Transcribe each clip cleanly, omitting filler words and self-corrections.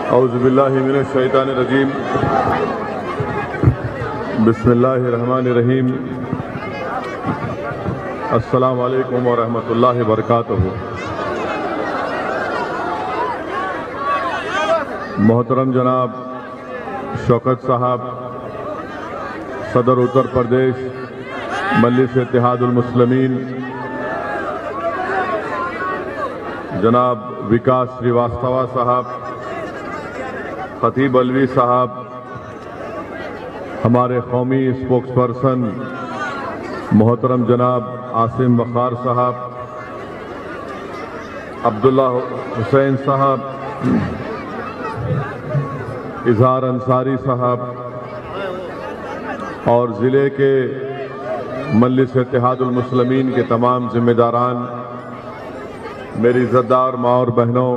औज़ुबिल्लाहि मिनश्शैतानिर्रजीम बिस्मिल्लाहिर्रहमानिर्रहीम अस्सलामु अलैकुम व रहमतुल्लाहि व बरकातुहू। मोहतरम जनाब शौकत साहब सदर उत्तर प्रदेश मजलिस इत्तेहादुल मुस्लिमीन, जनाब विकास श्रीवास्तव साहब, खतीब अलवी साहब, हमारे कौमी स्पोक्सपर्सन मोहतरम जनाब आसिम वक़ार साहब, अब्दुल्ला हुसैन साहब, इजहार अंसारी साहब और ज़िले के मजलिस इत्तेहादुल मुस्लिमीन के तमाम जिम्मेदारान, मेरी इज़्ज़तदार माँ और बहनों,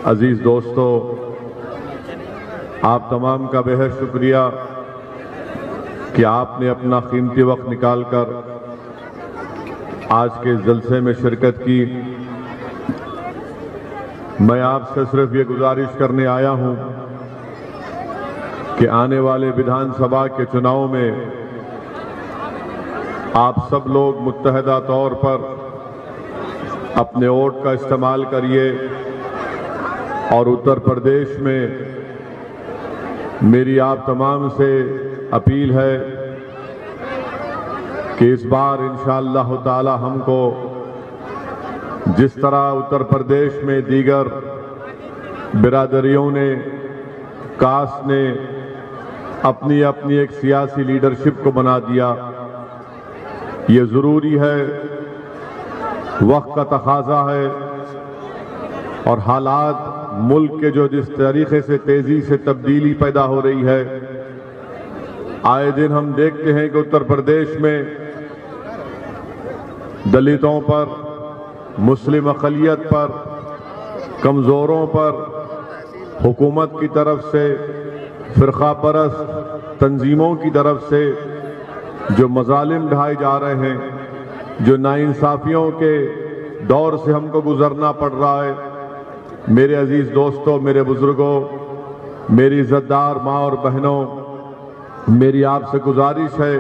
अजीज़ दोस्तों, आप तमाम का बेहद शुक्रिया कि आपने अपना कीमती वक्त निकालकर आज के जलसे में शिरकत की। मैं आपसे सिर्फ ये गुजारिश करने आया हूं कि आने वाले विधानसभा के चुनाव में आप सब लोग मुत्तहदा तौर पर अपने वोट का इस्तेमाल करिए और उत्तर प्रदेश में मेरी आप तमाम से अपील है कि इस बार इंशाअल्लाह ताला हमको जिस तरह उत्तर प्रदेश में दीगर बिरादरियों ने, कास्ट ने अपनी अपनी एक सियासी लीडरशिप को बना दिया, ये ज़रूरी है, वक्त का तकाज़ा है और हालात मुल्क के जो जिस तरीके से तेजी से तब्दीली पैदा हो रही है, आए दिन हम देखते हैं कि उत्तर प्रदेश में दलितों पर, मुस्लिम अक़लियत पर, कमज़ोरों पर हुकूमत की तरफ से, फ़िरक़ा परस्त तंजीमों की तरफ से जो मज़ालिम ढाए जा रहे हैं, जो नाइंसाफ़ियों के दौर से हमको गुज़रना पड़ रहा है। मेरे अजीज़ दोस्तों, मेरे बुज़ुर्गों, मेरी इज़्ज़तदार माँ और बहनों, मेरी आपसे गुजारिश है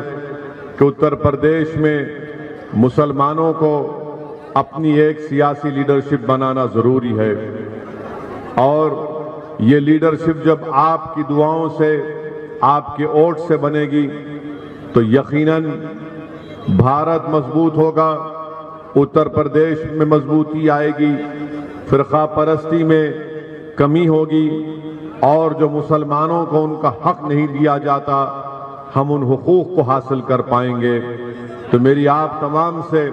कि उत्तर प्रदेश में मुसलमानों को अपनी एक सियासी लीडरशिप बनाना ज़रूरी है और ये लीडरशिप जब आपकी दुआओं से, आपके वोट से बनेगी तो यकीनन भारत मजबूत होगा, उत्तर प्रदेश में मजबूती आएगी, फ़िरक़ा परस्ती में कमी होगी और जो मुसलमानों को उनका हक नहीं दिया जाता, हम उन हुकूक को हासिल कर पाएंगे। तो मेरी आप तमाम से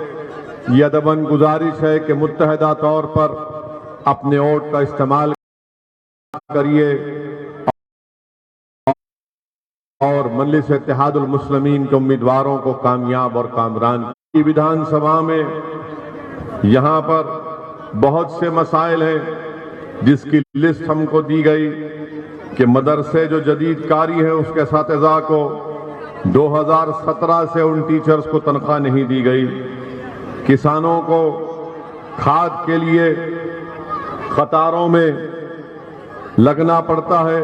ये अदबन गुजारिश है कि मुत्तहदा तौर पर अपने वोट का इस्तेमाल करिए और मजलिस इत्तेहादुल मुस्लिमीन के उम्मीदवारों को कामयाब और कामरान। विधानसभा में यहाँ पर बहुत से मसाइल हैं जिसकी लिस्ट हमको दी गई कि मदरसे जो जदीद कारी है उसके असातिज़ा को 2017 से उन टीचर्स को तनख्वाह नहीं दी गई, किसानों को खाद के लिए कतारों में लगना पड़ता है,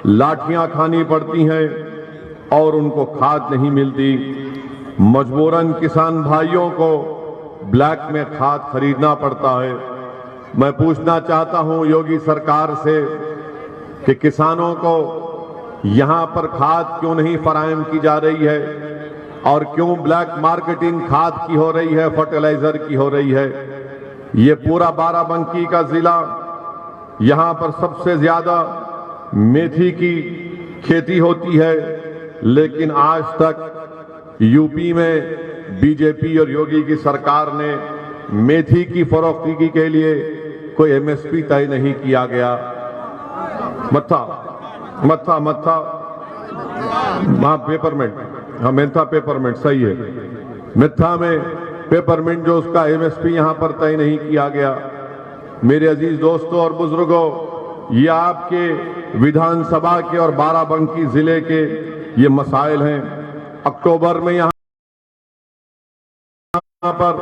लाठियां खानी पड़ती हैं और उनको खाद नहीं मिलती, मजबूरन किसान भाइयों को ब्लैक में खाद खरीदना पड़ता है। मैं पूछना चाहता हूं योगी सरकार से कि किसानों को यहां पर खाद क्यों नहीं फराहम की जा रही है और क्यों ब्लैक मार्केटिंग खाद की हो रही है, फर्टिलाइजर की हो रही है। ये पूरा बाराबंकी का जिला, यहां पर सबसे ज्यादा मेथी की खेती होती है, लेकिन आज तक यूपी में बीजेपी और योगी की सरकार ने मेथी की फरोख्ती के लिए कोई एमएसपी तय नहीं किया गया। मत्था मत्था मत्था हाँ पेपरमेंट, हाँ मेथा पेपरमेंट सही है, मेथा में पेपरमेंट जो उसका एमएसपी यहां पर तय नहीं किया गया। मेरे अजीज दोस्तों और बुजुर्गों, ये आपके विधानसभा के और बाराबंकी जिले के ये मसाइल हैं। अक्टूबर में यहाँ पर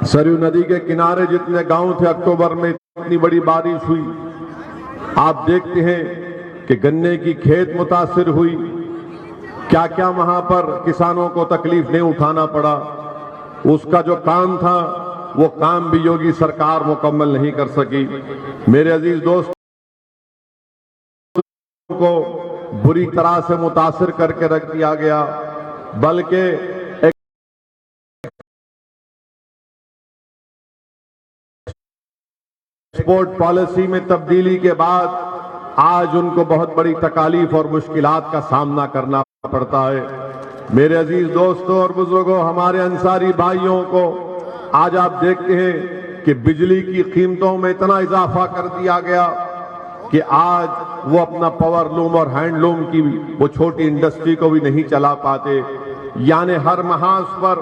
सरयू नदी के किनारे जितने गांव थे, अक्टूबर में इतनी बड़ी बारिश हुई, आप देखते हैं कि गन्ने की खेत मुतासिर हुई, क्या क्या वहां पर किसानों को तकलीफ नहीं उठाना पड़ा। उसका जो काम था वो काम भी योगी सरकार मुकम्मल नहीं कर सकी। मेरे अजीज दोस्त को बुरी तरह से मुतासिर करके रख दिया गया, बल्कि एक्सपोर्ट पॉलिसी में तब्दीली के बाद आज उनको बहुत बड़ी तकालीफ और मुश्किलात का सामना करना पड़ता है। मेरे अजीज दोस्तों और बुजुर्गों, हमारे अंसारी भाइयों को आज आप देखते हैं कि बिजली की कीमतों में इतना इजाफा कर दिया गया कि आज वो अपना पावरलूम और हैंडलूम की वो छोटी इंडस्ट्री को भी नहीं चला पाते। यानी हर महाज पर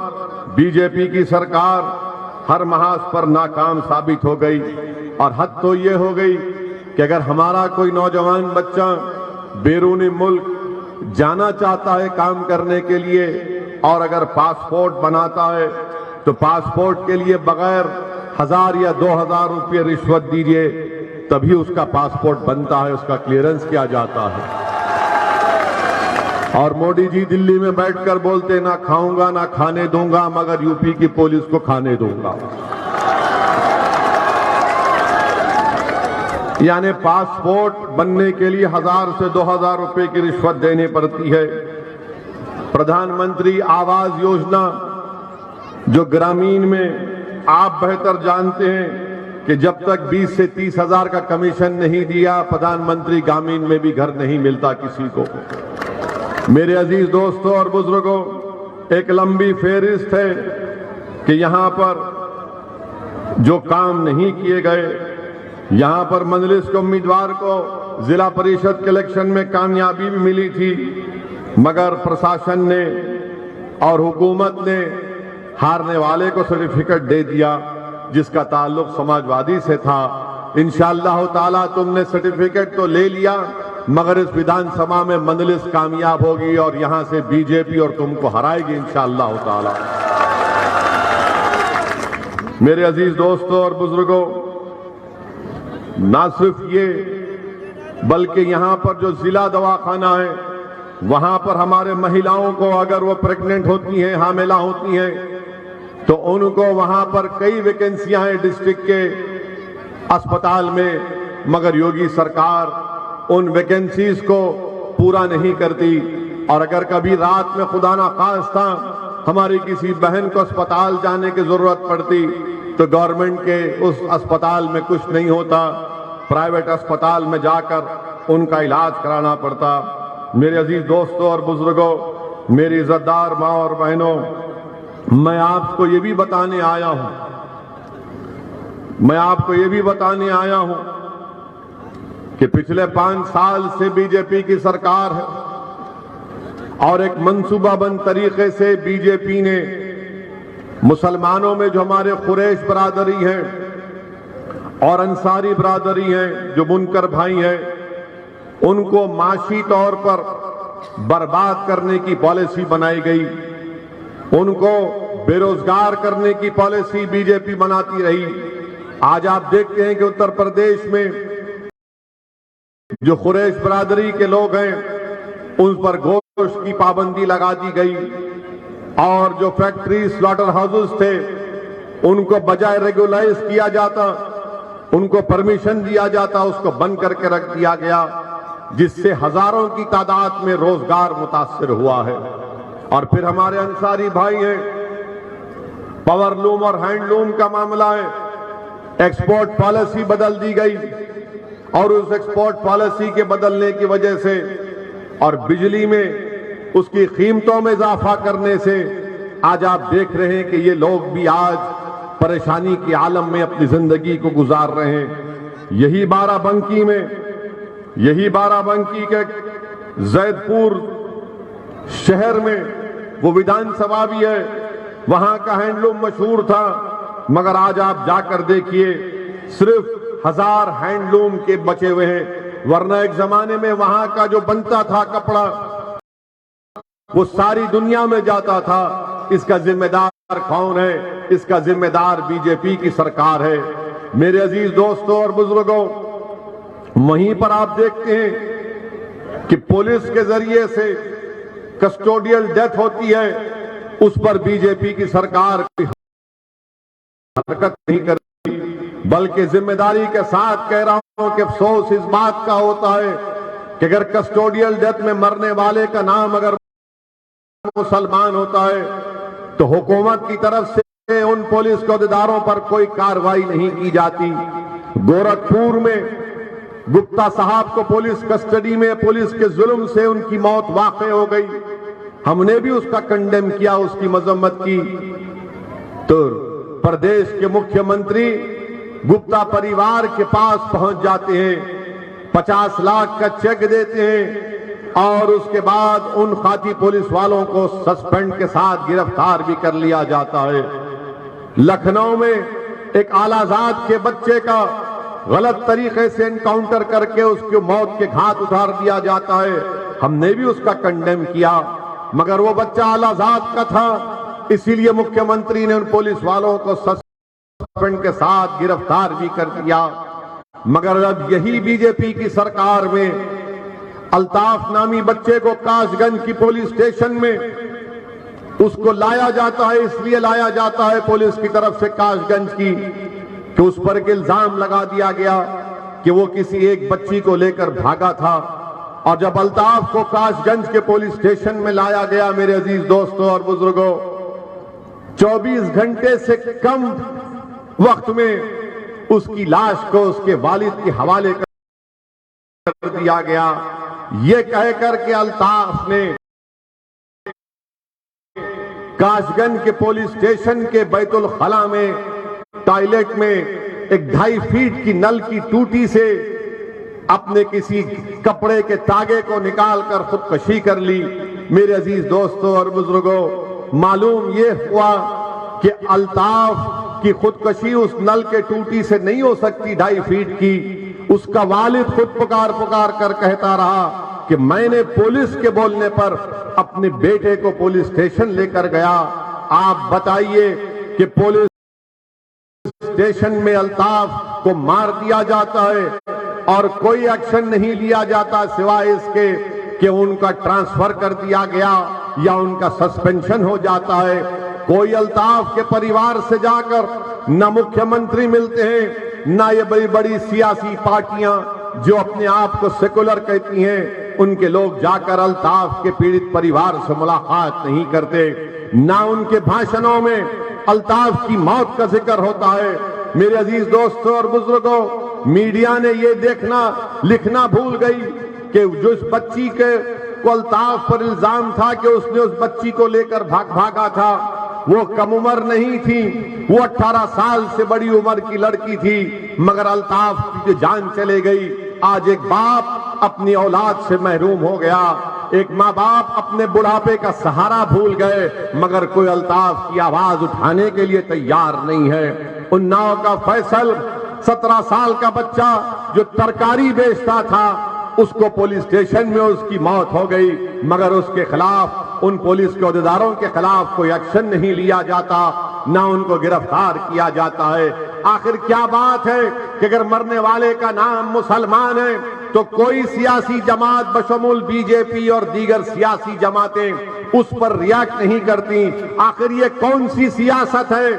बीजेपी की सरकार हर महाज पर नाकाम साबित हो गई। और हद तो ये हो गई कि अगर हमारा कोई नौजवान बच्चा बैरूनी मुल्क जाना चाहता है काम करने के लिए और अगर पासपोर्ट बनाता है तो पासपोर्ट के लिए बगैर 1000 या 2000 रुपये रिश्वत दीजिए तभी उसका पासपोर्ट बनता है, उसका क्लियरेंस किया जाता है। और मोदी जी दिल्ली में बैठकर बोलते ना खाऊंगा ना खाने दूंगा, मगर यूपी की पुलिस को खाने दूंगा। यानी पासपोर्ट बनने के लिए 1000 से 2000 रुपए की रिश्वत देनी पड़ती है। प्रधानमंत्री आवास योजना जो ग्रामीण में आप बेहतर जानते हैं कि जब तक 20 से 30 हजार का कमीशन नहीं दिया प्रधानमंत्री ग्रामीण में भी घर नहीं मिलता किसी को। मेरे अजीज दोस्तों और बुजुर्गों, एक लंबी फेहरिस्त है कि यहां पर जो काम नहीं किए गए। यहां पर मंजलिस के उम्मीदवार को जिला परिषद के इलेक्शन में कामयाबी भी मिली थी, मगर प्रशासन ने और हुकूमत ने हारने वाले को सर्टिफिकेट दे दिया जिसका ताल्लुक समाजवादी से था। इंशाअल्लाह ताला तुमने सर्टिफिकेट तो ले लिया, मगर इस विधानसभा में मंजलिस कामयाब होगी और यहां से बीजेपी और तुमको हराएगी इंशाअल्लाह ताला। मेरे अजीज दोस्तों और बुजुर्गों, ना सिर्फ ये बल्कि यहां पर जो जिला दवाखाना है वहां पर हमारे महिलाओं को अगर वो प्रेग्नेंट होती हैं, हामिला होती हैं, तो उनको वहां पर कई वैकेंसियां हैं डिस्ट्रिक्ट के अस्पताल में, मगर योगी सरकार उन वैकेंसीज को पूरा नहीं करती। और अगर कभी रात में खुदा ना खास्ता हमारी किसी बहन को अस्पताल जाने की जरूरत पड़ती तो गवर्नमेंट के उस अस्पताल में कुछ नहीं होता, प्राइवेट अस्पताल में जाकर उनका इलाज कराना पड़ता। मेरे अजीज दोस्तों और बुजुर्गों, मेरी इज्जतदार माँ और बहनों, मैं आपको ये भी बताने आया हूं कि पिछले 5 साल से बीजेपी की सरकार है और एक मंसूबाबंद तरीके से बीजेपी ने मुसलमानों में जो हमारे कुरैश बरादरी है और अंसारी बरादरी है, जो मुनकर भाई हैं, उनको माशी तौर पर बर्बाद करने की पॉलिसी बनाई गई। उनको बेरोजगार करने की पॉलिसी बीजेपी बनाती रही। आज आप देखते हैं कि उत्तर प्रदेश में जो कुरैश बरादरी के लोग हैं उन पर गोश्त की पाबंदी लगा दी गई और जो फैक्ट्री स्लॉटर हाउसेस थे उनको बजाय रेगुलाइज किया जाता, उनको परमिशन दिया जाता, उसको बंद करके रख दिया गया, जिससे हजारों की तादाद में रोजगार मुतासिर हुआ है। और फिर हमारे अंसारी भाई हैं, पावरलूम और हैंडलूम का मामला है, एक्सपोर्ट पॉलिसी बदल दी गई और उस एक्सपोर्ट पॉलिसी के बदलने की वजह से और बिजली में उसकी कीमतों में इजाफा करने से आज आप देख रहे हैं कि ये लोग भी आज परेशानी के आलम में अपनी जिंदगी को गुजार रहे हैं। यही बाराबंकी के जैदपुर शहर में वो विधानसभा भी है, वहां का हैंडलूम मशहूर था, मगर आज आप जाकर देखिए सिर्फ 1000 हैंडलूम के बचे हुए हैं, वरना एक जमाने में वहां का जो बनता था कपड़ा वो सारी दुनिया में जाता था। इसका जिम्मेदार कौन है? इसका जिम्मेदार बीजेपी की सरकार है। मेरे अजीज दोस्तों और बुजुर्गों, वहीं पर आप देखते हैं कि पुलिस के जरिए से कस्टोडियल डेथ होती है, उस पर बीजेपी की सरकार कोई हरकत नहीं करती, बल्कि जिम्मेदारी के साथ कह रहा हूं कि अफसोस इस बात का होता है कि अगर कस्टोडियल डेथ में मरने वाले का नाम अगर मुसलमान होता है तो हुकूमत की तरफ से उन पुलिस के अहदेदारों पर कोई कार्रवाई नहीं की जाती। गोरखपुर में गुप्ता साहब को पुलिस कस्टडी में पुलिस के जुल्म से उनकी मौत वाक़ई हो गई, हमने भी उसका कंडेम किया, उसकी मजम्मत की। तो प्रदेश के मुख्यमंत्री गुप्ता परिवार के पास पहुंच जाते हैं, 50 लाख का चेक देते हैं और उसके बाद उन खाती पुलिस वालों को सस्पेंड के साथ गिरफ्तार भी कर लिया जाता है। लखनऊ में एक आलाजाद के बच्चे का गलत तरीके से एनकाउंटर करके उसकी मौत के घाट उतार दिया जाता है, हमने भी उसका कंडेम किया, मगर वो बच्चा आलाजाद का था, इसीलिए मुख्यमंत्री ने उन पुलिस वालों को सस्पेंड के साथ गिरफ्तार भी कर दिया। मगर अब यही बीजेपी की सरकार में अल्ताफ नामी बच्चे को कासगंज की पुलिस स्टेशन में उसको लाया जाता है, इसलिए लाया जाता है पुलिस की तरफ से कासगंज की कि उस पर एक इल्जाम लगा दिया गया कि वो किसी एक बच्ची को लेकर भागा था। और जब अल्ताफ को कासगंज के पुलिस स्टेशन में लाया गया, मेरे अजीज दोस्तों और बुजुर्गों, 24 घंटे से कम वक्त में उसकी लाश को उसके वालिद के हवाले कर दिया गया, ये कहकर के अल्ताफ ने कासगंज के पुलिस स्टेशन के बैतुल खला में टॉयलेट में एक 2.5 फीट की नल की टूटी से अपने किसी कपड़े के तागे को निकालकर खुदकुशी कर ली। मेरे अजीज दोस्तों और बुजुर्गों, मालूम ये हुआ कि अल्ताफ की खुदकुशी उस नल के टूटी से नहीं हो सकती 2.5 फीट की। उसका वालिद खुद पुकार पुकार कर कहता रहा कि मैंने पुलिस के बोलने पर अपने बेटे को पुलिस स्टेशन लेकर गया। आप बताइए कि पुलिस स्टेशन में अल्ताफ को मार दिया जाता है और कोई एक्शन नहीं लिया जाता सिवाय इसके कि उनका ट्रांसफर कर दिया गया या उनका सस्पेंशन हो जाता है। कोई अल्ताफ के परिवार से जाकर न मुख्यमंत्री मिलते हैं, न ये बड़ी बड़ी सियासी पार्टियां जो अपने आप को सेकुलर कहती हैं, उनके लोग जाकर अल्ताफ के पीड़ित परिवार से मुलाकात नहीं करते, ना उनके भाषणों में अल्ताफ की मौत का जिक्र होता है। मेरे अजीज दोस्तों और बुजुर्गों, मीडिया ने ये देखना लिखना भूल गई कि जो इस बच्ची के को अल्ताफ पर इल्जाम था कि उसने उस बच्ची को लेकर भागा था, वो कम उम्र नहीं थी, वो 18 साल से बड़ी उम्र की लड़की थी, मगर अल्ताफ की जान चले गई। आज एक बाप अपनी औलाद से महरूम हो गया, एक माँ बाप अपने बुढ़ापे का सहारा भूल गए, मगर कोई अल्ताफ की आवाज उठाने के लिए तैयार नहीं है। उन्नाव का फैसल 17 साल का बच्चा जो तरकारी बेचता था, उसको पुलिस स्टेशन में उसकी मौत हो गई, मगर उसके खिलाफ उन पुलिस के अहदेदारों के खिलाफ कोई एक्शन नहीं लिया जाता, ना उनको गिरफ्तार किया जाता है। आखिर क्या बात है कि अगर मरने वाले का नाम मुसलमान है तो कोई सियासी जमात बशमूल बीजेपी और दीगर सियासी जमातें उस पर रिएक्ट नहीं करती। आखिर ये कौन सी सियासत है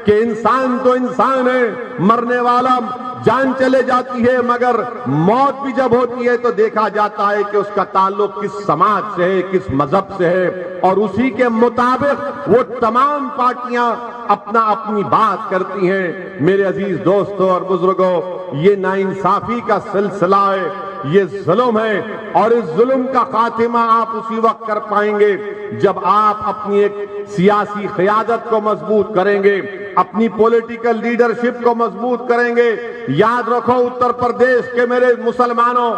कि इंसान तो इंसान है, मरने वाला जान चले जाती है, मगर मौत भी जब होती है तो देखा जाता है कि उसका ताल्लुक किस समाज से है, किस मजहब से है, और उसी के मुताबिक वो तमाम पार्टियां अपना अपनी बात करती हैं। मेरे अजीज दोस्तों और बुजुर्गों, ये नाइंसाफी का सिलसिला है, ये जुल्म है, और इस जुल्म का खात्मा आप उसी वक्त कर पाएंगे जब आप अपनी एक सियासी क़यादत को मजबूत करेंगे, अपनी पॉलिटिकल लीडरशिप को मजबूत करेंगे। याद रखो उत्तर प्रदेश के मेरे मुसलमानों,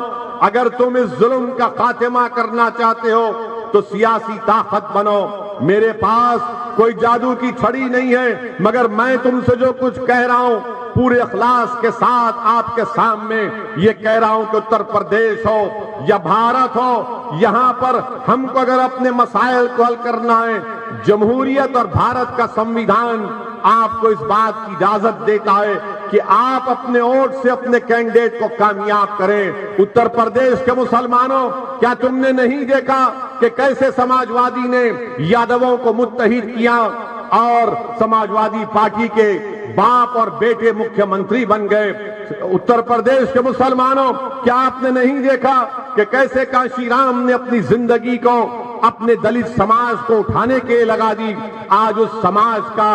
अगर तुम इस जुल्म का खात्मा करना चाहते हो तो सियासी ताकत बनो। मेरे पास कोई जादू की छड़ी नहीं है, मगर मैं तुमसे जो कुछ कह रहा हूं पूरे इखलास के साथ आपके सामने ये कह रहा हूं कि उत्तर प्रदेश हो या भारत हो, यहां पर हमको अगर अपने मसाइल को हल करना है, जमहूरियत और भारत का संविधान आपको इस बात की इजाजत देता है कि आप अपने वोट से अपने कैंडिडेट को कामयाब करें। उत्तर प्रदेश के मुसलमानों, क्या तुमने नहीं देखा कि कैसे समाजवादी ने यादवों को मुत्तहिद किया और समाजवादी पार्टी के बाप और बेटे मुख्यमंत्री बन गए? उत्तर प्रदेश के मुसलमानों, क्या आपने नहीं देखा कि कैसे काशीराम ने अपनी जिंदगी को अपने दलित समाज को उठाने के लिए लगा दी? आज उस समाज का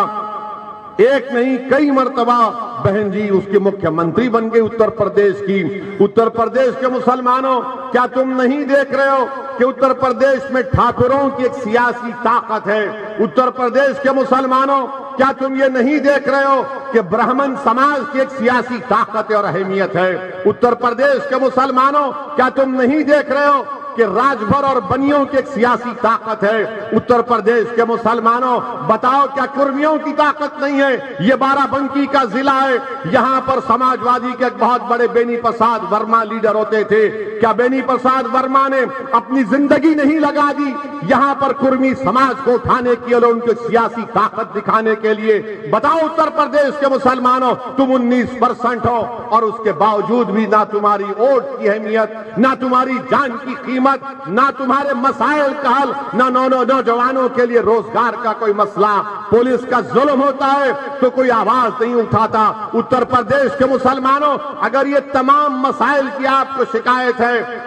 एक नहीं कई मर्तबा बहन जी उसकी मुख्यमंत्री बन गई उत्तर प्रदेश की। उत्तर प्रदेश के मुसलमानों, क्या तुम नहीं देख रहे हो कि उत्तर प्रदेश में ठाकुरों की एक सियासी ताकत है? उत्तर प्रदेश के मुसलमानों, क्या तुम ये नहीं देख रहे हो कि ब्राह्मण समाज की एक सियासी ताकत और अहमियत है? उत्तर प्रदेश के मुसलमानों, क्या तुम नहीं देख रहे हो कि राजभर और बनियों की एक सियासी ताकत है? उत्तर प्रदेश के मुसलमानों, बताओ क्या कुर्मियों की ताकत नहीं है? ये बाराबंकी का जिला है, यहां पर समाजवादी के एक बहुत बड़े बेनी प्रसाद वर्मा लीडर होते थे। क्या बेनी प्रसाद वर्मा ने अपनी जिंदगी नहीं लगा दी यहां पर कुर्मी समाज को उठाने की और उनकी सियासी ताकत दिखाने के लिए? बताओ उत्तर प्रदेश के मुसलमानों, तुम 19% हो और उसके बावजूद भी ना तुम्हारी वोट की अहमियत, ना तुम्हारी जान की कीमत, ना तुम्हारे मसाइल का हल, ना नौजवानों के लिए रोजगार का कोई मसला। पुलिस का जुल्म होता है तो कोई आवाज नहीं उठाता। उत्तर प्रदेश के मुसलमानों, अगर ये तमाम मसाइल की आपको शिकायत है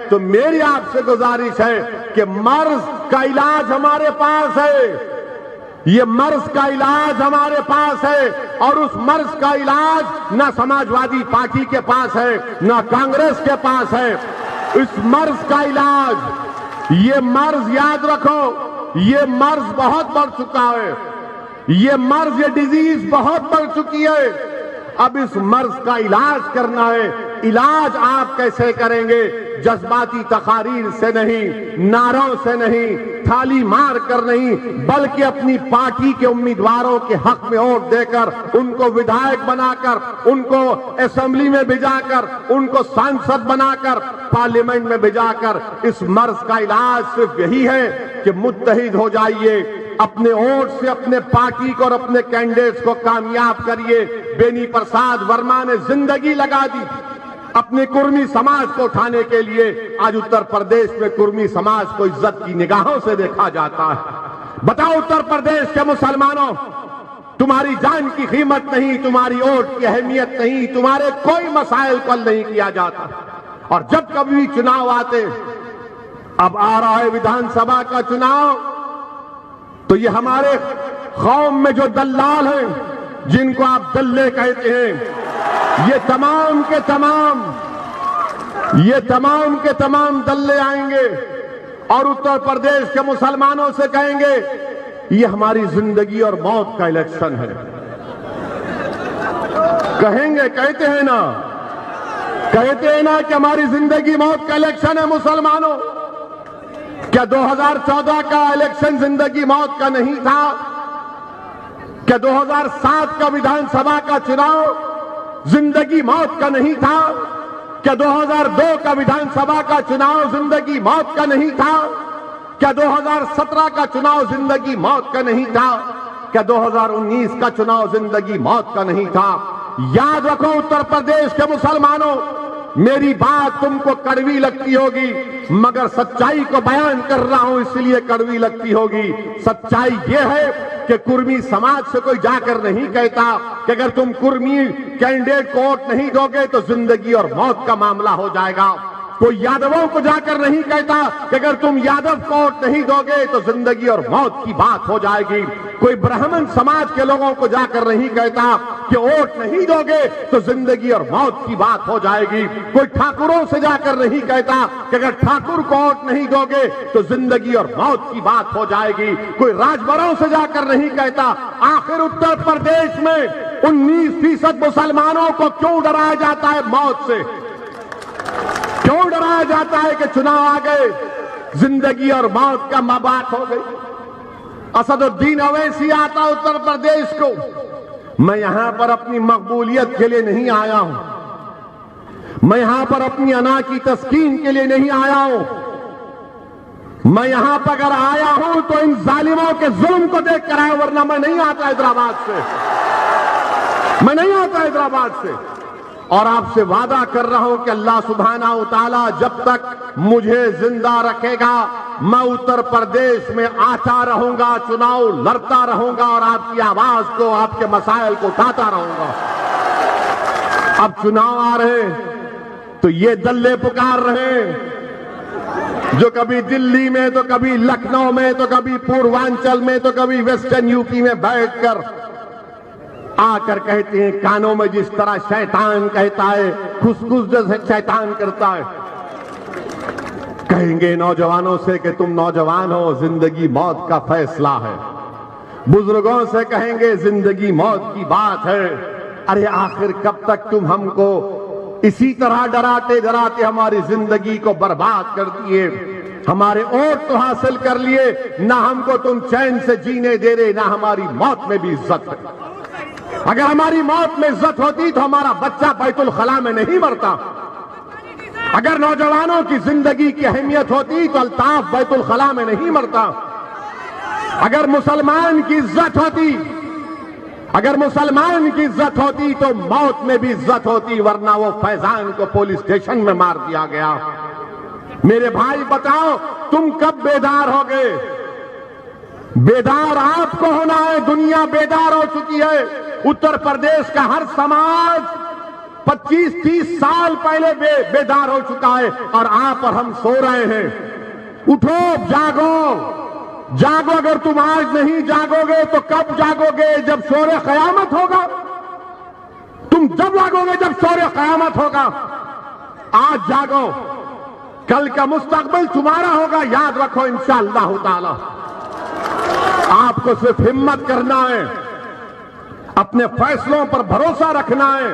तो मेरी आपसे गुजारिश है कि मर्ज का इलाज हमारे पास है। ये मर्ज का इलाज हमारे पास है और उस मर्ज का इलाज ना समाजवादी पार्टी के पास है, ना कांग्रेस के पास है। इस मर्ज का इलाज, ये मर्ज याद रखो, ये मर्ज बहुत बढ़ चुका है, ये मर्ज, ये डिजीज बहुत बढ़ चुकी है। अब इस मर्ज का इलाज करना है। इलाज आप कैसे करेंगे? जज्बाती तकारीर से नहीं, नारों से नहीं, थाली मार कर नहीं, बल्कि अपनी पार्टी के उम्मीदवारों के हक में वोट देकर, उनको विधायक बनाकर, उनको असेंबली में भिजाकर, उनको सांसद बनाकर, पार्लियामेंट में भिजाकर, इस मर्ज का इलाज सिर्फ यही है कि मुत्तहिद हो जाइए, अपने वोट से अपने पार्टी को और अपने कैंडिडेट्स को कामयाब करिए। बेनी प्रसाद वर्मा ने जिंदगी लगा दी अपने कुर्मी समाज को उठाने के लिए। आज उत्तर प्रदेश में कुर्मी समाज को इज्जत की निगाहों से देखा जाता है। बताओ उत्तर प्रदेश के मुसलमानों, तुम्हारी जान की कीमत नहीं, तुम्हारी वोट की अहमियत नहीं, तुम्हारे कोई मसाइल को हल नहीं किया जाता। और जब कभी चुनाव आते, अब आ रहा है विधानसभा का चुनाव, तो ये हमारे कौम में जो दल्लाल हैं, जिनको आप दल्ले कहते हैं, ये तमाम के तमाम दल्ले आएंगे और उत्तर प्रदेश के मुसलमानों से कहेंगे ये हमारी जिंदगी और मौत का इलेक्शन है। कहेंगे, कहते हैं ना कि हमारी जिंदगी मौत का इलेक्शन है। मुसलमानों, क्या 2014 का इलेक्शन जिंदगी मौत का नहीं था? क्या 2007 का विधानसभा का चुनाव जिंदगी मौत का नहीं था? क्या 2002 का विधानसभा का चुनाव जिंदगी मौत का नहीं था? क्या 2017 का चुनाव जिंदगी मौत का नहीं था? क्या 2019 का चुनाव जिंदगी मौत का नहीं था? याद रखो उत्तर प्रदेश के मुसलमानों, मेरी बात तुमको कड़वी लगती होगी, मगर सच्चाई को बयान कर रहा हूं इसलिए कड़वी लगती होगी। सच्चाई यह है कि कुर्मी समाज से कोई जाकर नहीं कहता कि अगर तुम कुर्मी कैंडिडेट को वोट नहीं दोगे तो जिंदगी और मौत का मामला हो जाएगा। कोई यादवों को जाकर नहीं कहता कि अगर तुम यादव को वोट नहीं दोगे तो जिंदगी और मौत की बात हो जाएगी। कोई ब्राह्मण समाज के लोगों को जाकर नहीं कहता कि वोट नहीं दोगे तो जिंदगी और मौत की बात हो जाएगी। कोई ठाकुरों से जाकर नहीं कहता कि अगर ठाकुर को वोट नहीं दोगे तो जिंदगी और मौत की बात हो जाएगी। कोई राजभरों से जाकर नहीं कहता। आखिर उत्तर प्रदेश में 19% मुसलमानों को क्यों डराया जाता है मौत से? क्यों डराया जाता है कि चुनाव आ गए, जिंदगी और मौत का बात हो गई? असदुद्दीन अवैसी आता उत्तर प्रदेश को, मैं यहां पर अपनी मकबूलियत के लिए नहीं आया हूं, मैं यहां पर अपनी अना की तस्कीन के लिए नहीं आया हूं, मैं यहां पर अगर आया हूं तो इन जालिमों के जुल्म को देख कर आया, वरना मैं नहीं आता हैदराबाद से। मैं नहीं आता हैदराबाद से और आपसे वादा कर रहा हूं कि अल्लाह सुब्हाना व तआला जब तक मुझे जिंदा रखेगा मैं उत्तर प्रदेश में आता रहूंगा, चुनाव लड़ता रहूंगा और आपकी आवाज को, आपके मसाइल को उठाता रहूंगा। अब चुनाव आ रहे तो ये दल्ले पुकार रहे जो कभी दिल्ली में तो कभी लखनऊ में तो कभी पूर्वांचल में तो कभी वेस्टर्न यूपी में बैठकर आकर कहते हैं कानों में जिस तरह शैतान कहता है, खुसखुस जैसे शैतान करता है। कहेंगे नौजवानों से कि तुम नौजवान हो, जिंदगी मौत का फैसला है। बुजुर्गों से कहेंगे जिंदगी मौत की बात है। अरे आखिर कब तक तुम हमको इसी तरह डराते डराते हमारी जिंदगी को बर्बाद कर दिए। हमारे वोट तो हासिल कर लिए, ना हमको तुम चैन से जीने दे रहे, ना हमारी मौत में भी इज्जत है। अगर हमारी मौत में इज्जत होती तो हमारा बच्चा बैतुल खला में नहीं मरता। अगर नौजवानों की जिंदगी की अहमियत होती तो अल्ताफ बैतुल खला में नहीं मरता। अगर मुसलमान की इज्जत होती, अगर मुसलमान की इज्जत होती तो मौत में भी इज्जत होती, वरना वो फैजान को पुलिस स्टेशन में मार दिया गया। मेरे भाई बताओ तुम कब बेदार हो गए? बेदार आपको होना है। दुनिया बेदार हो चुकी है। उत्तर प्रदेश का हर समाज 25-30 साल पहले बेदार हो चुका है और आप और हम सो रहे हैं। उठो, जागो, जागो। अगर तुम आज नहीं जागोगे तो कब जागोगे? जब शोरे क़यामत होगा। तुम जब जागोगे जब शोरे क़यामत होगा। आज जागो, कल का मुस्तकबिल तुम्हारा होगा, याद रखो इंशाअल्लाह ताला। आपको सिर्फ हिम्मत करना है, अपने फैसलों पर भरोसा रखना है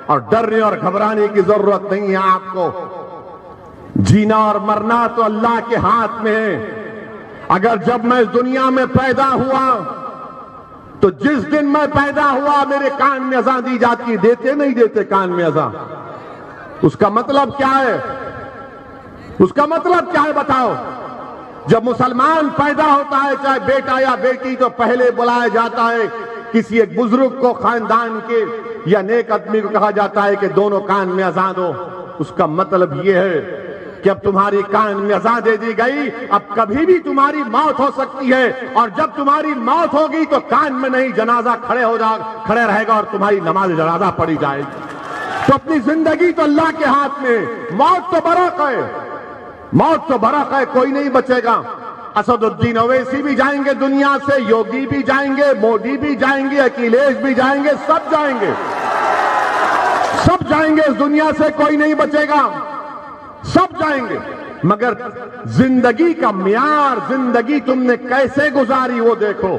और डरने और घबराने की जरूरत नहीं है आपको। जीना और मरना तो अल्लाह के हाथ में है। अगर जब मैं इस दुनिया में पैदा हुआ तो जिस दिन मैं पैदा हुआ मेरे कान में अज़ान दी जाती है। देते नहीं देते कान में अज़ान? उसका मतलब क्या है? उसका मतलब क्या है बताओ? जब मुसलमान पैदा होता है, चाहे बेटा या बेटी, तो पहले बुलाया जाता है किसी एक बुजुर्ग को, खानदान के या नेक आदमी को कहा जाता है कि दोनों कान में अज़ान दो। उसका मतलब यह है कि अब तुम्हारी कान में अज़ान दे दी गई, अब कभी भी तुम्हारी मौत हो सकती है और जब तुम्हारी मौत होगी तो कान में नहीं, जनाजा खड़े रहेगा और तुम्हारी नमाज जनाजा पढ़ी जाएगी। तो अपनी जिंदगी तो अल्लाह के हाथ में। मौत तो बरक है, मौत तो बरक है, कोई नहीं बचेगा। असदुद्दीन ओवैसी भी जाएंगे दुनिया से, योगी भी जाएंगे, मोदी भी जाएंगे, अखिलेश भी जाएंगे, सब जाएंगे, सब जाएंगे इस दुनिया से, कोई नहीं बचेगा, सब जाएंगे। मगर जिंदगी का म्यार, जिंदगी तुमने कैसे गुजारी वो देखो।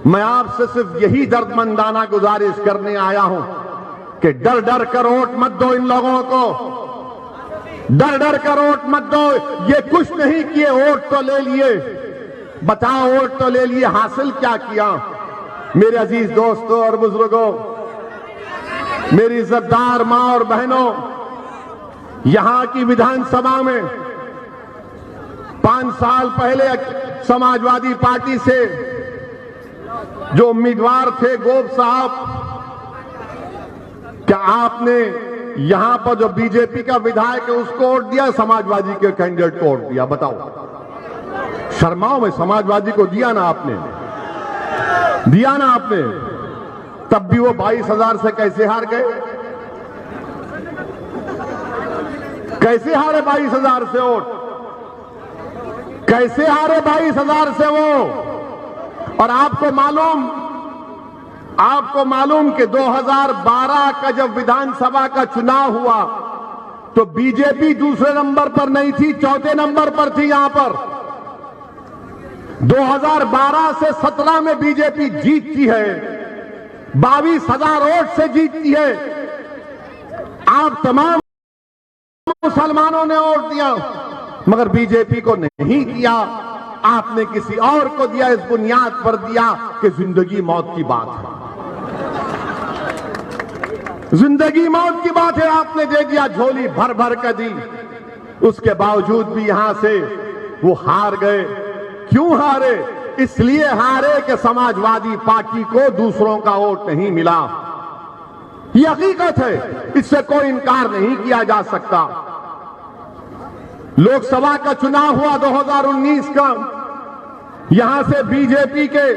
मैं आपसे सिर्फ यही दर्दमंदाना गुजारिश करने आया हूं कि डर डर कर वोट मत दो इन लोगों को, डर डर कर वोट मत दो। ये कुछ नहीं किए, वोट तो ले लिए। बताओ वोट तो ले लिए, हासिल क्या किया? मेरे अजीज दोस्तों और बुजुर्गों, मेरी इज्जतदार मां और बहनों, यहां की विधानसभा में 5 साल पहले समाजवादी पार्टी से जो उम्मीदवार थे गोप साहब, क्या आपने यहां पर जो बीजेपी का विधायक है उसको वोट दिया, समाजवादी के कैंडिडेट को वोट दिया? बताओ, शर्माओ में समाजवादी को दिया ना आपने, दिया ना आपने। तब भी वो 22,000 से कैसे हार गए? कैसे हारे 22,000 से वोट? कैसे हारे 22,000 से वो? और आपको मालूम कि 2012 का जब विधानसभा का चुनाव हुआ तो बीजेपी दूसरे नंबर पर नहीं थी, चौथे नंबर पर थी। यहां पर 2012 से 17 में बीजेपी जीतती है, 22,000 वोट से जीतती है। आप तमाम मुसलमानों ने वोट दिया मगर बीजेपी को नहीं दिया, आपने किसी और को दिया। इस बुनियाद पर दिया कि जिंदगी मौत की बात है, जिंदगी मौत की बात है, आपने दे दिया, झोली भर भर कर दी। उसके बावजूद भी यहां से वो हार गए। क्यों हारे? इसलिए हारे कि समाजवादी पार्टी को दूसरों का वोट नहीं मिला। ये हकीकत है, इससे कोई इनकार नहीं किया जा सकता। लोकसभा का चुनाव हुआ 2019 का, यहां से बीजेपी के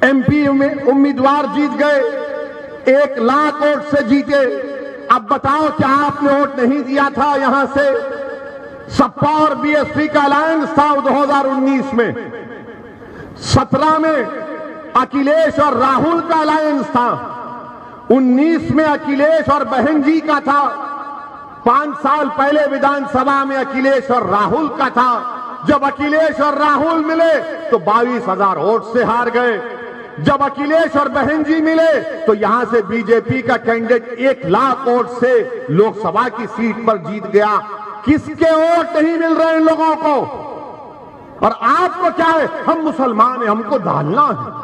एमपी उम्मीदवार जीत गए, 1 लाख वोट से जीते। अब बताओ क्या आपने वोट नहीं दिया था? यहां से सपा और बीएसपी का अलायंस था 2019 में, 17 में अखिलेश और राहुल का अलायंस था, 19 में अखिलेश और बहन जी का था, 5 साल पहले विधानसभा में अखिलेश और राहुल का था। जब अखिलेश और राहुल मिले तो 22,000 वोट से हार गए। जब अखिलेश और बहन जी मिले तो यहां से बीजेपी का कैंडिडेट 1 लाख वोट से लोकसभा की सीट पर जीत गया। किसके वोट नहीं मिल रहे इन लोगों को? और आपको क्या है, हम मुसलमान हैं, हमको डालना है।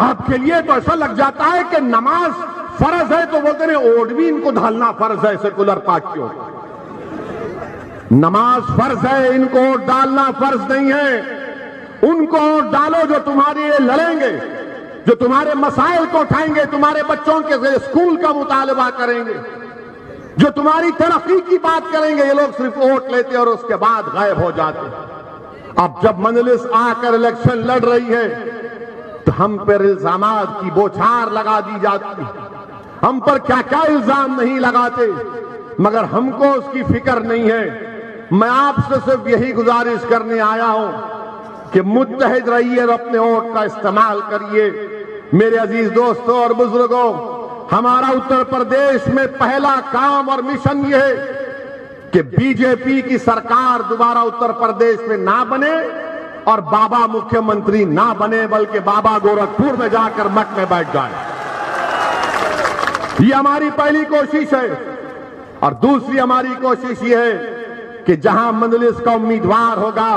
आपके लिए तो ऐसा लग जाता है कि नमाज फर्ज है तो बोलते हैं वोट भी इनको डालना फर्ज है। सेकुलर पार्टियों, नमाज फर्ज है, इनको वोट डालना फर्ज नहीं है। उनको वोट डालो जो तुम्हारे लिए लड़ेंगे, जो तुम्हारे मसाइल को उठाएंगे, तुम्हारे बच्चों के स्कूल का मुतालबा करेंगे, जो तुम्हारी तरक्की की बात करेंगे। ये लोग सिर्फ वोट लेते और उसके बाद गायब हो जाते। अब जब मजलिस आकर इलेक्शन लड़ रही है तो हम पर इल्जामात की बौछार लगा दी जाती है। हम पर क्या क्या इल्जाम नहीं लगाते, मगर हमको उसकी फिक्र नहीं है। मैं आपसे सिर्फ यही गुजारिश करने आया हूं कि मुत्तहिद रहिए और अपने वोट का इस्तेमाल करिए। मेरे अजीज दोस्तों और बुजुर्गों, हमारा उत्तर प्रदेश में पहला काम और मिशन यह है कि बीजेपी की सरकार दोबारा उत्तर प्रदेश में ना बने और बाबा मुख्यमंत्री ना बने, बल्कि बाबा गोरखपुर में जाकर मठ में बैठ जाए। ये हमारी पहली कोशिश है। और दूसरी हमारी कोशिश ये है कि जहां मजलिस का उम्मीदवार होगा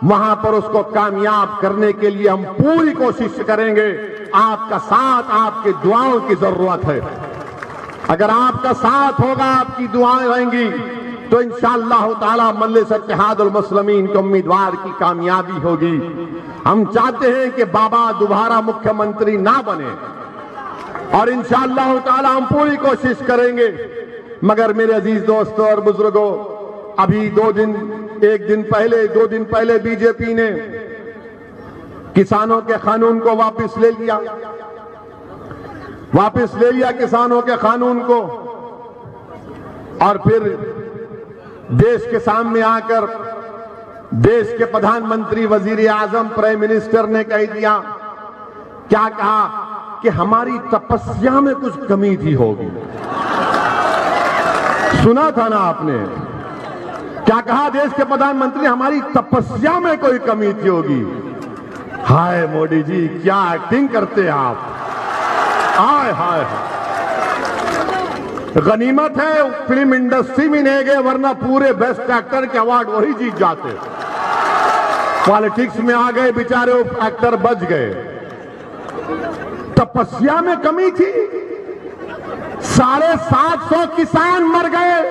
वहां पर उसको कामयाब करने के लिए हम पूरी कोशिश करेंगे। आपका साथ, आपकी दुआओं की जरूरत है। अगर आपका साथ होगा, आपकी दुआएं रहेंगी तो इंशाअल्लाह ताला मजलिस इत्तेहादुल मुस्लिमीन के उम्मीदवार की कामयाबी होगी। हम चाहते हैं कि बाबा दोबारा मुख्यमंत्री ना बने और इंशाअल्लाह ताला हम पूरी कोशिश करेंगे। मगर मेरे अजीज दोस्तों और बुजुर्गों, अभी 2 दिन पहले बीजेपी ने किसानों के कानून को वापस ले लिया किसानों के कानून को। और फिर देश के सामने आकर देश के प्रधानमंत्री, वजीर आजम, प्राइम मिनिस्टर ने कह दिया, क्या कहा कि हमारी तपस्या में कुछ कमी थी होगी। सुना था ना आपने? क्या कहा देश के प्रधानमंत्री? हमारी तपस्या में कोई कमी थी होगी। हाय मोदी जी, क्या एक्टिंग करते हैं आप। हाय हाय, गनीमत है फिल्म इंडस्ट्री में नहीं गए, वरना पूरे बेस्ट एक्टर के अवार्ड वही जीत जाते। पॉलिटिक्स में आ गए बेचारे, एक्टर बच गए। तपस्या में कमी थी। 750 किसान मर गए,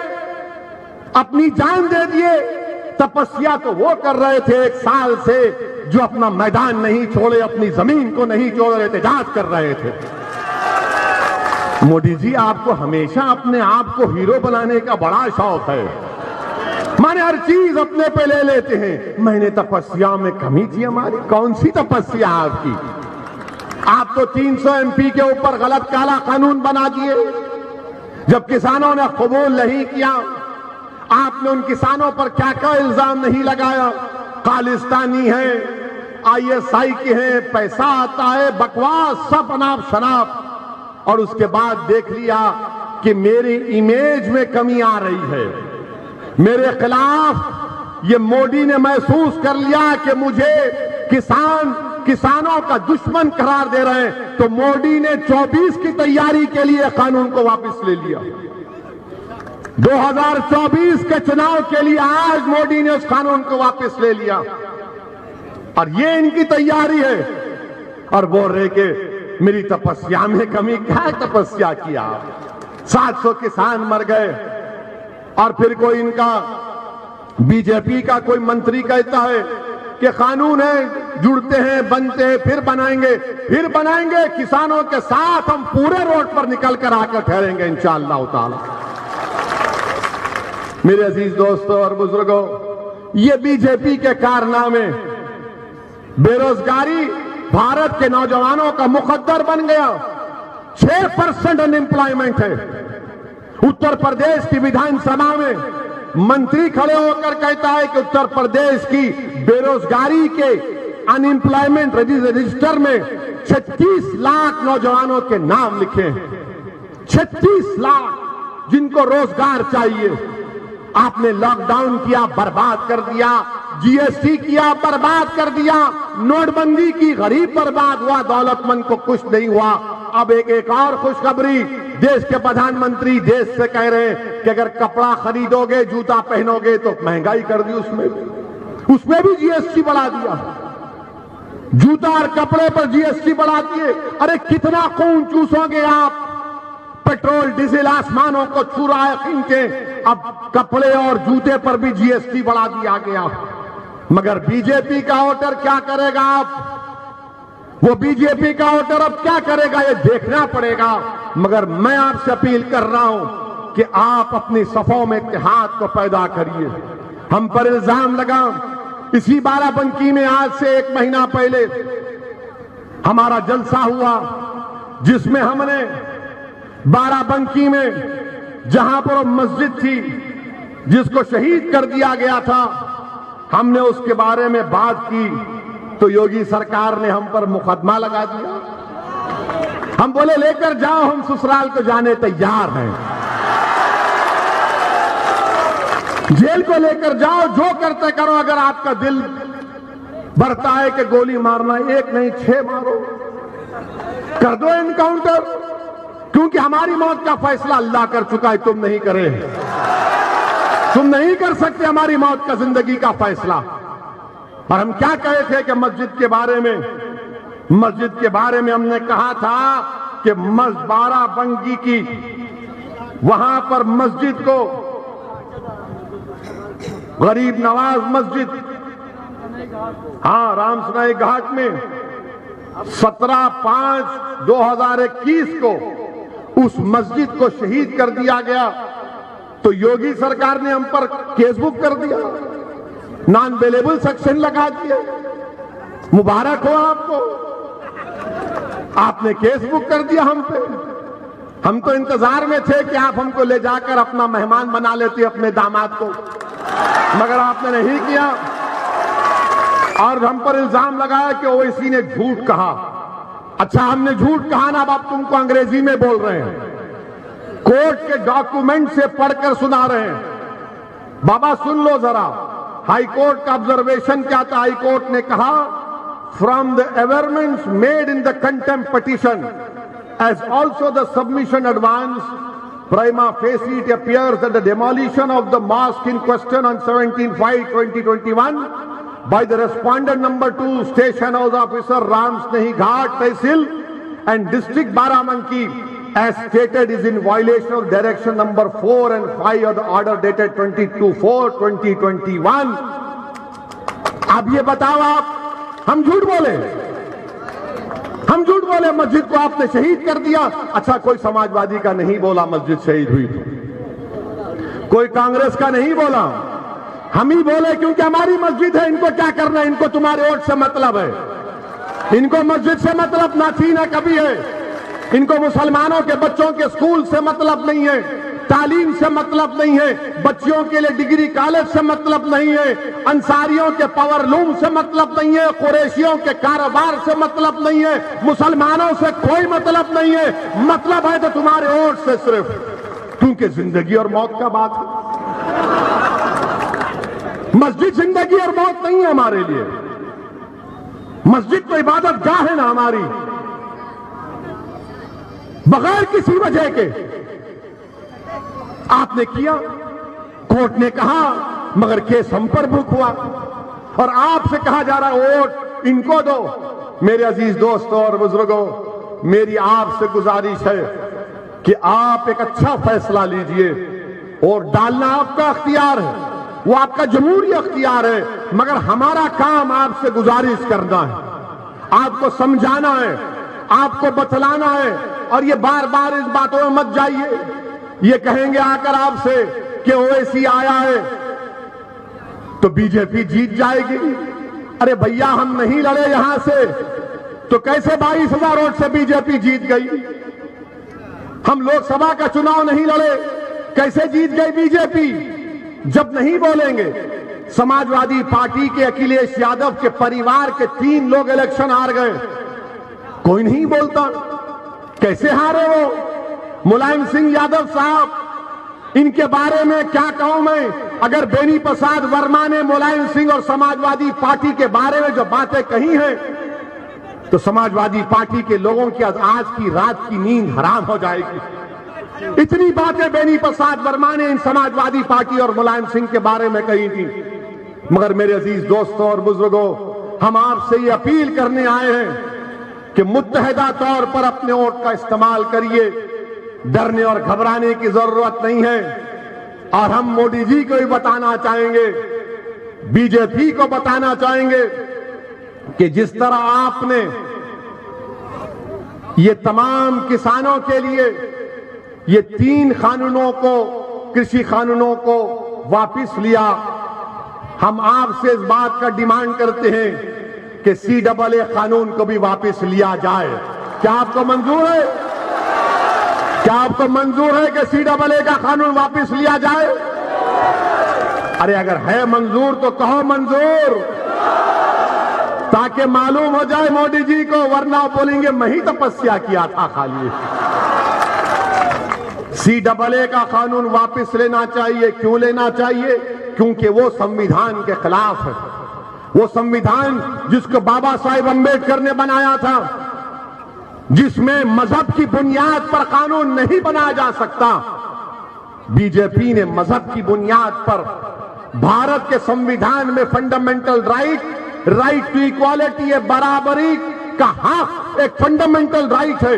अपनी जान दे दिए। तपस्या तो वो कर रहे थे 1 साल से जो अपना मैदान नहीं छोड़े, अपनी जमीन को नहीं छोड़ रहे थे, एहतजाज कर रहे थे। मोदी जी, आपको हमेशा अपने आप को हीरो बनाने का बड़ा शौक है। माने हर चीज अपने पे ले लेते हैं। मैंने तपस्या में कमी थी हमारी। कौन सी तपस्या आपकी? आप तो 300 एमपी के ऊपर गलत काला कानून बना दिए। जब किसानों ने कबूल नहीं किया, आपने उन किसानों पर क्या क्या इल्जाम नहीं लगाया? खालिस्तानी है, ISI के हैं, पैसा आता है, बकवास, सब अनाप शनाप। और उसके बाद देख लिया कि मेरी इमेज में कमी आ रही है, मेरे खिलाफ ये मोदी ने महसूस कर लिया कि मुझे किसानों का दुश्मन करार दे रहे हैं। तो मोदी ने 24 की तैयारी के लिए कानून को वापस ले लिया। 2024 के चुनाव के लिए आज मोदी ने उस कानून को वापस ले लिया। और ये इनकी तैयारी है। और बोल रहे कि मेरी तपस्या में कमी। क्या तपस्या किया? 700 किसान मर गए। और फिर कोई इनका बीजेपी का कोई मंत्री कहता है कि कानून है, जुड़ते हैं, बनते हैं, फिर बनाएंगे, किसानों के साथ हम पूरे रोड पर निकल कर आकर ठहरेंगे इंशाअल्लाह ताला। मेरे अजीज दोस्तों और बुजुर्गों, ये बीजेपी के कारनामे, बेरोजगारी भारत के नौजवानों का मुकद्दर बन गया। 6% अनएम्प्लॉयमेंट है। उत्तर प्रदेश की विधानसभा में मंत्री खड़े होकर कहता है कि उत्तर प्रदेश की बेरोजगारी के अनएम्प्लॉयमेंट रजिस्टर में 36 लाख नौजवानों के नाम लिखे हैं। 36 लाख जिनको रोजगार चाहिए। आपने लॉकडाउन किया, बर्बाद कर दिया, जीएसटी किया, बर्बाद कर दिया, नोटबंदी की, गरीब बर्बाद हुआ, दौलतमंद को कुछ नहीं हुआ। अब एक और खुशखबरी, देश के प्रधानमंत्री देश से कह रहे हैं कि अगर कपड़ा खरीदोगे, जूता पहनोगे तो महंगाई कर दी, उसमें भी जीएसटी बढ़ा दिया। जूता और कपड़े पर जीएसटी बढ़ा दिए। अरे कितना खून चूसोगे आप? पेट्रोल डीजल आसमानों को छू रहा है कीमतें, अब कपड़े और जूते पर भी जीएसटी बढ़ा दिया गया। मगर बीजेपी का वोटर क्या करेगा? आप वो बीजेपी का वोटर अब क्या करेगा ये देखना पड़ेगा। मगर मैं आपसे अपील कर रहा हूं कि आप अपनी सफों में इत्तेहाद को पैदा करिए। हम पर इल्जाम लगा, इसी बाराबंकी में आज से 1 महीना पहले हमारा जलसा हुआ, जिसमें हमने बाराबंकी में जहां पर मस्जिद थी जिसको शहीद कर दिया गया था, हमने उसके बारे में बात की तो योगी सरकार ने हम पर मुकदमा लगा दिया। हम बोले लेकर जाओ, हम ससुराल को जाने तैयार हैं। जेल को लेकर जाओ, जो करते करो। अगर आपका दिल बढ़ता है कि गोली मारना, 1 नहीं 6 मारो, कर दो एनकाउंटर, क्योंकि हमारी मौत का फैसला अल्लाह कर चुका है, तुम नहीं करे। तुम नहीं कर सकते हमारी मौत का, जिंदगी का फैसला। और हम क्या कहे थे कि मस्जिद के बारे में हमने कहा था कि बाराबंकी की वहां पर मस्जिद को गरीब नवाज मस्जिद, हाँ, रामसनाई घाट में 17/5/2021 को उस मस्जिद को शहीद कर दिया गया। तो योगी सरकार ने हम पर केस बुक कर दिया, नॉन अवेलेबल सेक्शन लगा दिया। मुबारक हो आपको, आपने केस बुक कर दिया हम पे। हम तो इंतजार में थे कि आप हमको ले जाकर अपना मेहमान बना लेते अपने दामाद को, मगर आपने नहीं किया। और हम पर इल्जाम लगाया कि ओवैसी ने झूठ कहा। अच्छा, हमने झूठ कहा ना, अब आप तुमको अंग्रेजी में बोल रहे हैं, कोर्ट के डॉक्यूमेंट से पढ़कर सुना रहे हैं। बाबा सुन लो जरा, हाई कोर्ट का ऑब्जर्वेशन क्या था? हाई कोर्ट ने कहा, from the averments made in the contempt petition as also the submission advance, prima facie it appears that the demolition of the mosque in question on 17/5/2021 by the respondent number 2 station house officer Ramsnahi Ghat Tehsil and district Barabanki as stated is in violation of direction number 4 and 5 of the order dated 22/4/2021। अब ये बताओ आप, हम झूठ बोले? हम झूठ बोले? मस्जिद को आपने शहीद कर दिया। अच्छा, कोई समाजवादी का नहीं बोला मस्जिद शहीद हुई तो, कोई कांग्रेस का नहीं बोला, हम ही बोले, क्योंकि हमारी मस्जिद है। इनको क्या करना है? इनको तुम्हारे वोट से मतलब है, इनको मस्जिद से मतलब ना थी ना कभी है। इनको मुसलमानों के बच्चों के स्कूल से मतलब नहीं है, तालीम से मतलब नहीं है, बच्चियों के लिए डिग्री कॉलेज से मतलब नहीं है, अंसारियों के पावर लूम से मतलब नहीं है, कुरैशियों के कारोबार से मतलब नहीं है, मुसलमानों से कोई मतलब नहीं है। मतलब है तो तुम्हारे वोट से सिर्फ, क्योंकि जिंदगी और मौत का बात है। मस्जिद जिंदगी और मौत नहीं है हमारे लिए। मस्जिद तो इबादत गाह है ना हमारी, बगैर किसी वजह के आपने किया, कोर्ट ने कहा, मगर केस हम पर बुक हुआ और आपसे कहा जा रहा है वोट इनको दो। मेरे अजीज दोस्तों और बुजुर्गों, मेरी आपसे गुजारिश है कि आप एक अच्छा फैसला लीजिए। और डालना आपका अख्तियार है, वो आपका जमहूरी अख्तियार है, मगर हमारा काम आपसे गुजारिश करना है, आपको समझाना है, आपको बतलाना है। और ये बार बार इस बातों में मत जाइए, ये कहेंगे आकर आपसे कि ओवैसी आया है तो बीजेपी जीत जाएगी। अरे भैया, हम नहीं लड़े यहां से तो कैसे 22,000 वोट से बीजेपी जीत गई? हम लोकसभा का चुनाव नहीं लड़े, कैसे जीत गई बीजेपी? जब नहीं बोलेंगे, समाजवादी पार्टी के अखिलेश यादव के परिवार के 3 लोग इलेक्शन हार गए, कोई नहीं बोलता। कैसे हारे वो? मुलायम सिंह यादव साहब, इनके बारे में क्या कहूं मैं? अगर बेनी प्रसाद वर्मा ने मुलायम सिंह और समाजवादी पार्टी के बारे में जो बातें कही हैं, तो समाजवादी पार्टी के लोगों की आज की रात की नींद हराम हो जाएगी। इतनी बातें बेनी प्रसाद वर्मा ने इन समाजवादी पार्टी और मुलायम सिंह के बारे में कही थी। मगर मेरे अजीज दोस्तों और बुजुर्गों, हम आपसे ये अपील करने आए हैं कि मुत्तहिदा तौर पर अपने वोट का इस्तेमाल करिए, डरने और घबराने की जरूरत नहीं है। और हम मोदी जी को भी बताना चाहेंगे, बीजेपी को बताना चाहेंगे कि जिस तरह आपने ये तमाम किसानों के लिए ये 3 कानूनों को, कृषि कानूनों को वापस लिया, हम आपसे इस बात का डिमांड करते हैं कि CAA कानून को भी वापस लिया जाए। क्या आपको मंजूर है? क्या आपको मंजूर है कि CAA का कानून वापस लिया जाए? अरे अगर है मंजूर तो कहो मंजूर, ताकि मालूम हो जाए मोदी जी को, वरना बोलेंगे मैं ही तपस्या किया था खाली। CAA का कानून वापस लेना चाहिए। क्यों लेना चाहिए? क्योंकि वो संविधान के खिलाफ है। वो संविधान जिसको बाबा साहेब अम्बेडकर ने बनाया था, जिसमें मजहब की बुनियाद पर कानून नहीं बनाया जा सकता, बीजेपी ने मजहब की बुनियाद पर भारत के संविधान में फंडामेंटल राइट टू इक्वालिटी, ये बराबरी का हक एक फंडामेंटल राइट है।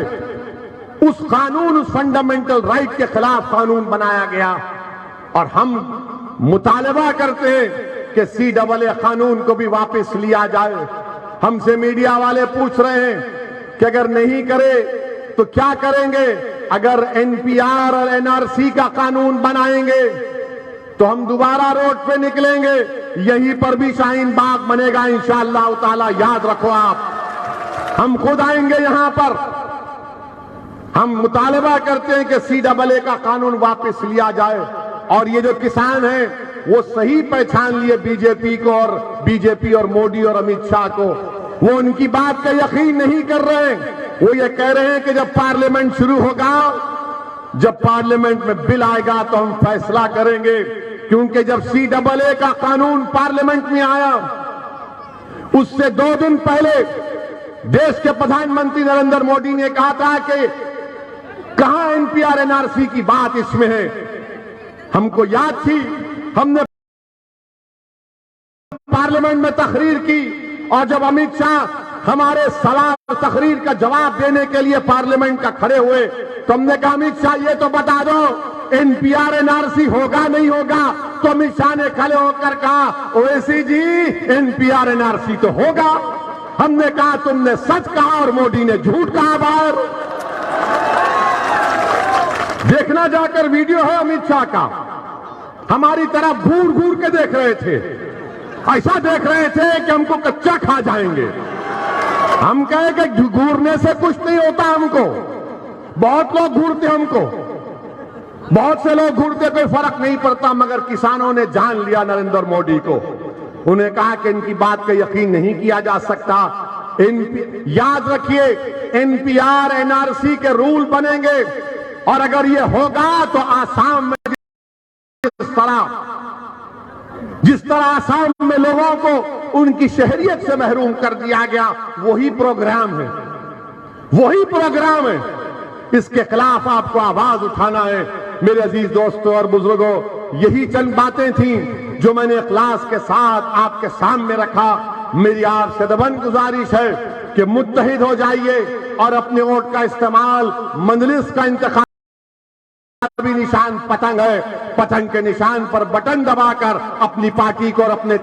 उस कानून, उस फंडामेंटल राइट के खिलाफ कानून बनाया गया। और हम मुतालबा करते हैं कि CAA कानून को भी वापस लिया जाए। हमसे मीडिया वाले पूछ रहे हैं कि अगर नहीं करे तो क्या करेंगे? अगर NPR और NRC का कानून बनाएंगे तो हम दोबारा रोड पे निकलेंगे, यहीं पर भी शाहीन बाग बनेगा इंशाअल्लाह ताला। याद रखो आप, हम खुद आएंगे यहां पर। हम मुतालबा करते हैं कि CAA का कानून वापस लिया जाए। और ये जो किसान हैं वो सही पहचान लिए बीजेपी को, और बीजेपी और मोदी और अमित शाह को। वो उनकी बात का यकीन नहीं कर रहे हैं। वो ये कह रहे हैं कि जब पार्लियामेंट शुरू होगा, जब पार्लियामेंट में बिल आएगा तो हम फैसला करेंगे। क्योंकि जब CAA का कानून पार्लियामेंट में आया, उससे 2 दिन पहले देश के प्रधानमंत्री नरेंद्र मोदी ने कहा था कि कहां NPR NRC की बात इसमें है। हमको याद थी, हमने पार्लियामेंट में तकरीर की, और जब अमित शाह हमारे सवाल तकरीर का जवाब देने के लिए पार्लियामेंट का खड़े हुए, तो हमने कहा अमित शाह ये तो बता दो NPR NRC होगा नहीं होगा? तो अमित शाह ने खड़े होकर कहा ओवैसी जी NPR NRC तो होगा। हमने कहा तुमने सच कहा और मोदी ने झूठ कहा। बाहर देखना जाकर वीडियो है अमित शाह का, हमारी तरफ घूर घूर के देख रहे थे, ऐसा देख रहे थे कि हमको कच्चा खा जाएंगे। हम कहे कि घूरने से कुछ नहीं होता हमको, बहुत लोग घूरते हमको, बहुत से लोग घूरते, कोई फर्क नहीं पड़ता। मगर किसानों ने जान लिया नरेंद्र मोदी को। उन्हें कहा कि इनकी बात का यकीन नहीं किया जा सकता। याद रखिए, NPR NRC के रूल बनेंगे, और अगर ये होगा तो आसाम में जिस तरह आसाम में लोगों को उनकी शहरियत से महरूम कर दिया गया, वही प्रोग्राम है, वही प्रोग्राम है। इसके खिलाफ आपको आवाज उठाना है। मेरे अजीज दोस्तों और बुजुर्गों, यही चंद बातें थी जो मैंने इखलास के साथ आपके सामने रखा। मेरी आपसे दबन गुजारिश है कि मुत्तहिद हो जाइए और अपने वोट का इस्तेमाल, मजलिस का इंतखाब भी निशान पतंग है। पतंग के निशान पर बटन दबाकर अपनी पार्टी को और अपने